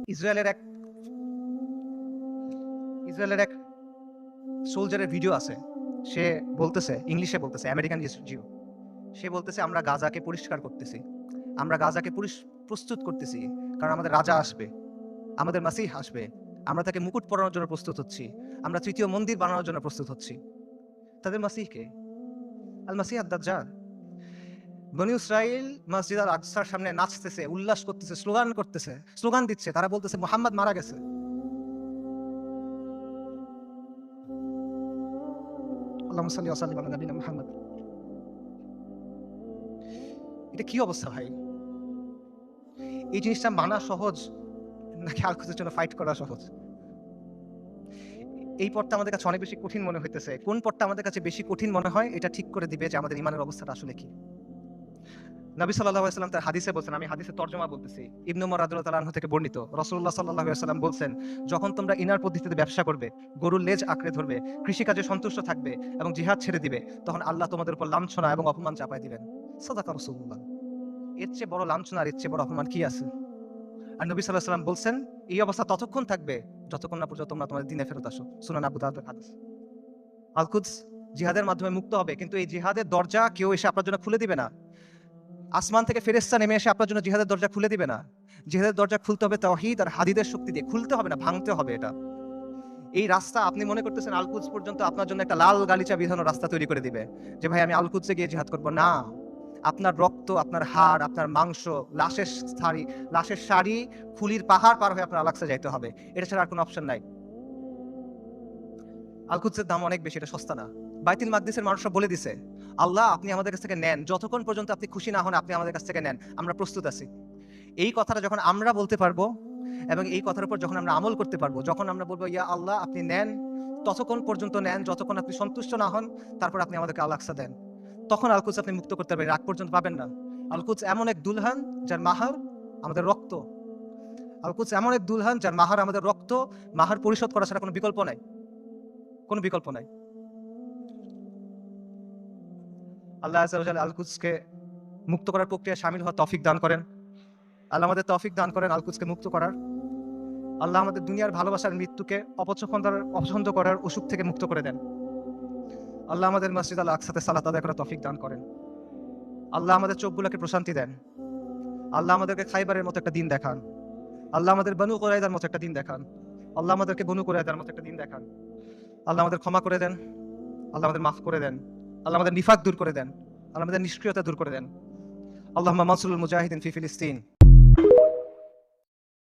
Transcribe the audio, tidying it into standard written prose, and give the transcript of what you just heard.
ইসরায়েলের এক ইসরায়েলের এক সোলজারের ভিডিও আছে। সে বলতেছে, ইংলিশে বলতেছে, আমেরিকান জিও। সে বলতেছে আমরা গাজাকে পরিষ্কার করতেছি, আমরা গাজাকে প্রস্তুত করতেছি, কারণ আমাদের রাজা আসবে, আমাদের মাসিহ আসবে, আমরা তাকে মুকুট পরানোর জন্য প্রস্তুত হচ্ছি, আমরা তৃতীয় মন্দির বানানোর জন্য প্রস্তুত হচ্ছি। তাদের মাসিহকে আল মাসিহ আদ-দাজ্জাল। বনী ইসরাইল মসজিদ আল আকসার সামনে নাচতেছে, উল্লাস করতেছে, স্লোগান দিচ্ছে, তারা বলতেছে মুহাম্মদ মারা গেছে। আল্লাহুম্মা সাল্লি ওয়া সাল্লিম আলা নাবিয়িনা মুহাম্মদ। এটা কি অবস্থা ভাই? এই জিনিসটা মানা সহজ নাকি আল-কুদসের জন্য ফাইট করা সহজ? এই পথটা আমাদের কাছে অনেক বেশি কঠিন মনে হইতেছে। কোন পথটা আমাদের কাছে বেশি কঠিন মনে হয়, এটা ঠিক করে দিবে যে আমাদের ঈমানের অবস্থাটা আসলে কি। নবী সাল্লাল্লাহু আলাইহি ওয়াসাল্লাম তার হাদিসে বলছেন, আমি হাদিসের তরজমা বলতেছি, ইবনে উমর রাদিয়াল্লাহু তাআলা আনহু থেকে বর্ণিত, রাসূলুল্লাহ সাল্লাল্লাহু আলাইহি ওয়াসাল্লাম বলছেন, যখন তোমরা ইনার পদ্ধতিতে ব্যবসা করবে, গরুর লেজ আঁকড়ে ধরবে, কৃষিকাজে সন্তুষ্ট থাকবে এবং জিহাদ ছেড়ে দিবে, তখন আল্লাহ তোমাদের উপর লাঞ্ছনা এবং অপমান চাপায় দিবেন। সাদাকা রাসূলুল্লাহ। এর চেয়ে বড় লাঞ্ছনা আর এর চেয়ে বড় অপমান কি আছে? আর নবী সাল্লাল্লাহু আলাইহি ওয়াসাল্লাম বলছেন, এই অবস্থা ততক্ষণ থাকবে যতক্ষণ না পর্যন্ত তোমরা তোমাদের দ্বীনে ফেরত আসো। সুনান আবু দাউদের হাদিস। আল-কুদস জিহাদের মাধ্যমে মুক্ত হবে, কিন্তু এই জিহাদের দরজা কেউ এসে আপনার জন্য খুলে দিবে না। আসমান থেকে ফেরেশতা নেমে এসে আপনার জন্য জিহাদের দরজা খুলে দিবে না। জিহাদের দরজা খুলতে হবে তাওহীদ আর হাদিদের শক্তি দিয়ে, খুলতে হবে না, ভাঙতে হবে এটা। এই রাস্তা আপনি মনে করতেছেন আল-কুদস পর্যন্ত আপনার জন্য একটা লাল গালিচা বিধানো রাস্তা তৈরি করে দিবে, যে ভাই আমি আল-কুদসে গিয়ে জিহাদ করব না। আপনার রক্ত, আপনার হাড়, আপনার মাংস, লাশের শাড়ি, খুলির পাহাড় পার হয়ে আপনার আল-আকসা যাইতে হবে। এটা ছাড়া আর কোনো অপশন নাই। আল-কুদসের দাম অনেক বেশি, এটা সস্তা না। বাইতুল মাকদিসের মানুষরা বলে দিছে, আল্লাহ আপনি আমাদের কাছ থেকে নেন, যতক্ষণ পর্যন্ত আপনি খুশি না হন আপনি আমাদের কাছ থেকে নেন, আমরা প্রস্তুত আছি। এই কথাটা যখন আমরা বলতে পারবো এবং এই কথার উপর যখন আমরা আমল করতে পারবো, যখন আমরা বলবো ইয়া আল্লাহ আপনি নেন, ততক্ষণ পর্যন্ত নেন যতক্ষণ আপনি সন্তুষ্ট না হন, তারপর আপনি আমাদেরকে আল-আকসা দেন, তখন আল-কুদস আপনি মুক্ত করতে পারবেন, রাগ পর্যন্ত পাবেন না। আল-কুদস এমন এক দুলহান যার মাহার আমাদের রক্ত। আল-কুদস এমন এক দুলহান যার মাহার আমাদের রক্ত। মাহার পরিশোধ করা ছাড়া কোনো বিকল্প নাই, কোনো বিকল্প নাই। আল্লাহ আযজা ওয়া জাল্লা আল-কুদসকে মুক্ত করার প্রক্রিয়ায় শামিল হওয়ার তৌফিক দান করেন। আল্লাহ আমাদের তৌফিক দান করেন আল-কুদসকে মুক্ত করার। আল্লাহ আমাদের দুনিয়ার ভালোবাসার মৃত্যুকে অপছন্দ করার অসুখ থেকে মুক্ত করে দেন। আল্লাহ আমাদের মসজিদ আল আকসাতে সালাত আদায় করার তৌফিক দান করেন। আল্লাহ আমাদের চোখগুলোকে প্রশান্তি দেন। আল্লাহ আমাদেরকে খাইবারের মতো একটা দিন দেখান। আল্লাহ আমাদের বনু কুরাইযার মতো একটা দিন দেখান। আল্লাহ আমাদেরকে বনু কুরাইযার মতো একটা দিন দেখান। আল্লাহ আমাদের ক্ষমা করে দেন। আল্লাহ আমাদের মাফ করে দেন। আল্লাহ আমাদের নিফাক দূর করে দেন। আল্লাহ আমাদের নিষ্ক্রিয়তা দূর করে দেন। আল্লাহুম্মা মানসুরুল মুজাহিদিন ফি ফিলিস্তিন।